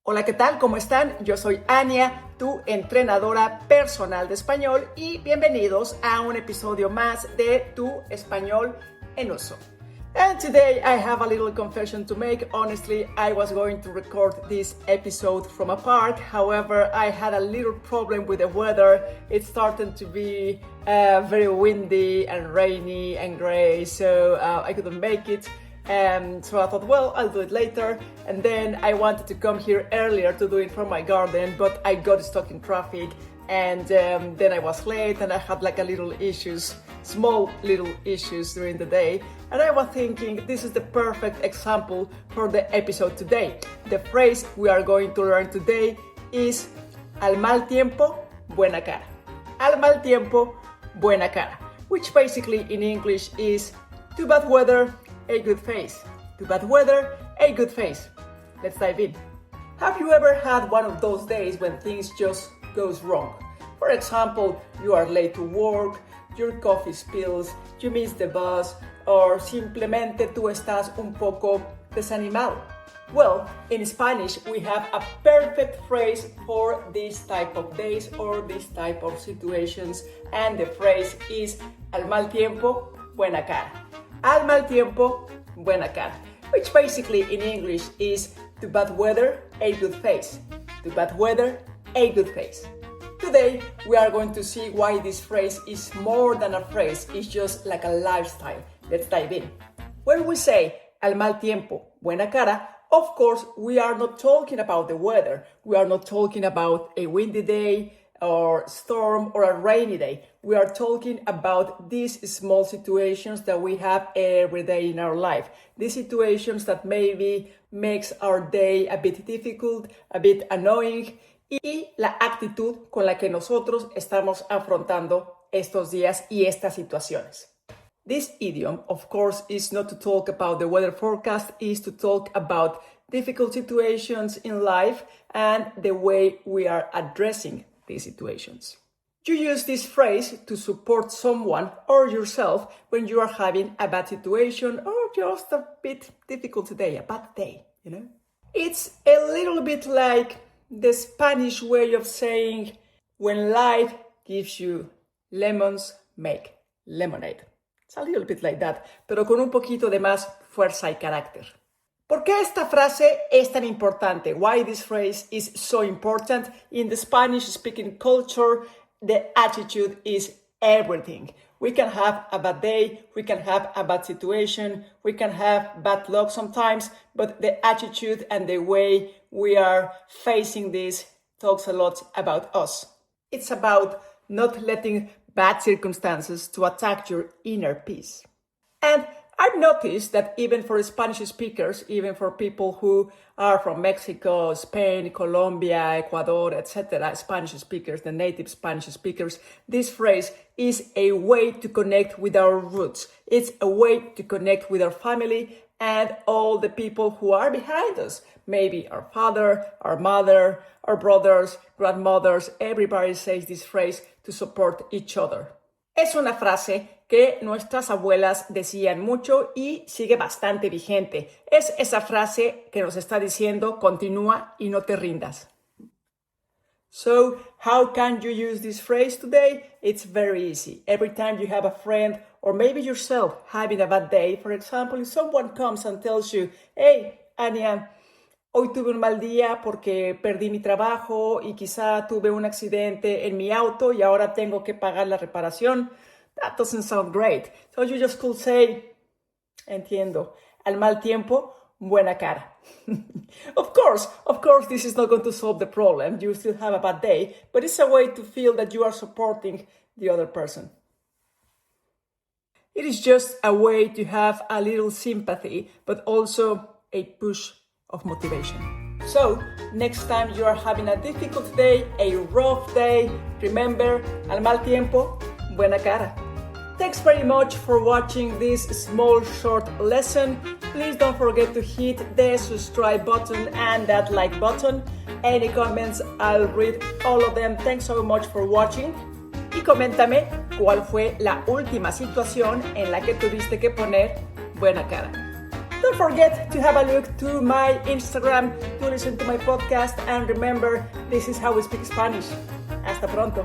Hola, ¿qué tal? ¿Cómo están? Yo soy Ania, tu entrenadora personal de español y bienvenidos a un episodio más de Tu Español en Uso. And today I have a little confession to make. Honestly, I was going to record this episode from a park. However, I had a little problem with the weather. It started to be very windy and rainy and gray, so I couldn't make it. So I thought, well, I'll do it later. And then I wanted to come here earlier to do it from my garden, but I got stuck in traffic. And then I was late and I had like small little issues during the day. And I was thinking, this is the perfect example for the episode today. The phrase we are going to learn today is al mal tiempo, buena cara. Al mal tiempo, buena cara. Which basically in English is to bad weather, a good face. To bad weather, a good face. Let's dive in. Have you ever had one of those days when things just goes wrong? For example, you are late to work, your coffee spills, you miss the bus, or simplemente tú estás un poco desanimado. Well, in Spanish, we have a perfect phrase for this type of days or this type of situations, and the phrase is al mal tiempo, buena cara. Al mal tiempo, buena cara, which basically in English is to bad weather, a good face. To bad weather, a good face. Today, we are going to see why this phrase is more than a phrase, it's just like a lifestyle. Let's dive in. When we say al mal tiempo, buena cara, of course, we are not talking about the weather. We are not talking about a windy day or storm or a rainy day. We are talking about these small situations that we have every day in our life. These situations that maybe makes our day a bit difficult, a bit annoying, y la actitud con la que nosotros estamos afrontando estos días y estas situaciones. This idiom, of course, is not to talk about the weather forecast, is to talk about difficult situations in life and the way we are addressing these situations. You use this phrase to support someone or yourself when you are having a bad situation or just a bit difficult day, a bad day, you know? It's a little bit like the Spanish way of saying, when life gives you lemons, make lemonade. It's a little bit like that, pero con un poquito de más fuerza y carácter. ¿Por qué esta frase es tan importante? Why this phrase is so important? In the Spanish-speaking culture, the attitude is everything. We can have a bad day, we can have a bad situation, we can have bad luck sometimes, but the attitude and the way we are facing this talks a lot about us. It's about not letting bad circumstances to attack your inner peace. And I've noticed that even for Spanish speakers, even for people who are from Mexico, Spain, Colombia, Ecuador, etc., Spanish speakers, the native Spanish speakers, this phrase is a way to connect with our roots. It's a way to connect with our family and all the people who are behind us. Maybe our father, our mother, our brothers, grandmothers, everybody says this phrase to support each other. Es una frase que nuestras abuelas decían mucho y sigue bastante vigente. Es esa frase que nos está diciendo, continúa y no te rindas. So, how can you use this phrase today? It's very easy. Every time you have a friend or maybe yourself having a bad day, for example, if someone comes and tells you, hey, Ania, hoy tuve un mal día porque perdí mi trabajo y quizá tuve un accidente en mi auto y ahora tengo que pagar la reparación. That doesn't sound great. So you just could say, entiendo, al mal tiempo, buena cara. Of course, this is not going to solve the problem. You still have a bad day, but it's a way to feel that you are supporting the other person. It is just a way to have a little sympathy, but also a push of motivation. So, next time you are having a difficult day, a rough day, remember, al mal tiempo, buena cara. Thanks very much for watching this small short lesson. Please don't forget to hit the subscribe button and that like button. Any comments, I'll read all of them. Thanks so much for watching. Y coméntame cuál fue la última situación en la que tuviste que poner buena cara. Don't forget to have a look to my Instagram to listen to my podcast, and remember, this is how we speak Spanish. Hasta pronto.